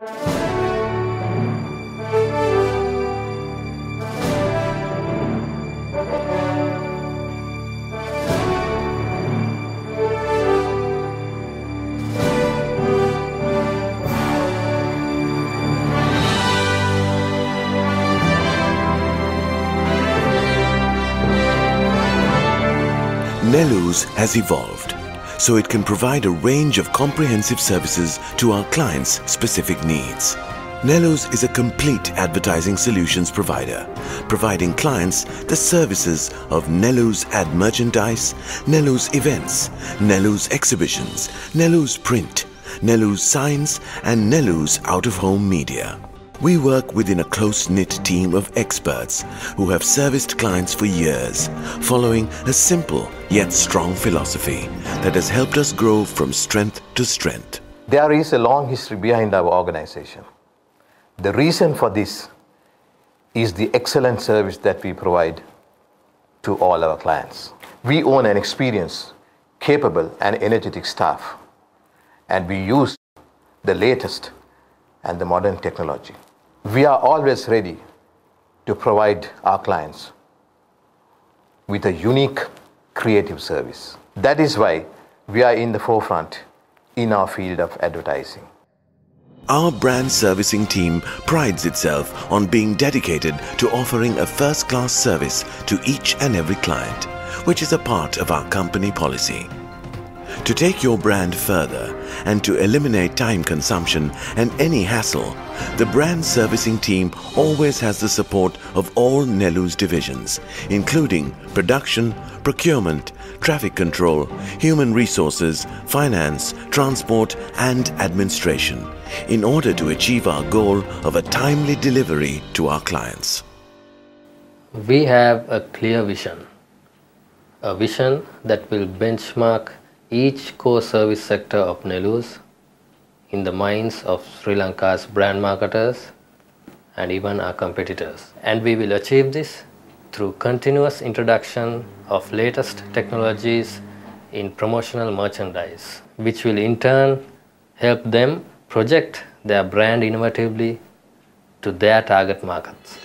Nellus has evolved so it can provide a range of comprehensive services to our clients' specific needs. Nellus is a complete advertising solutions provider, providing clients the services of Nellus Ad Merchandise, Nellus Events, Nellus Exhibitions, Nellus Print, Nellus Signs and Nellus Out-of-Home Media. We work within a close-knit team of experts who have serviced clients for years, following a simple yet strong philosophy that has helped us grow from strength to strength. There is a long history behind our organization. The reason for this is the excellent service that we provide to all our clients. We own an experienced, capable and energetic staff, and we use the latest and the modern technology. We are always ready to provide our clients with a unique creative service. That is why we are in the forefront in our field of advertising. Our brand servicing team prides itself on being dedicated to offering a first-class service to each and every client, which is a part of our company policy. To take your brand further and to eliminate time consumption and any hassle, the brand servicing team always has the support of all Nellus divisions, including production, procurement, traffic control, human resources, finance, transport and administration, in order to achieve our goal of a timely delivery to our clients. We have a clear vision, a vision that will benchmark each core service sector of Nellus in the minds of Sri Lanka's brand marketers and even our competitors. And we will achieve this through continuous introduction of latest technologies in promotional merchandise, which will in turn help them project their brand innovatively to their target markets.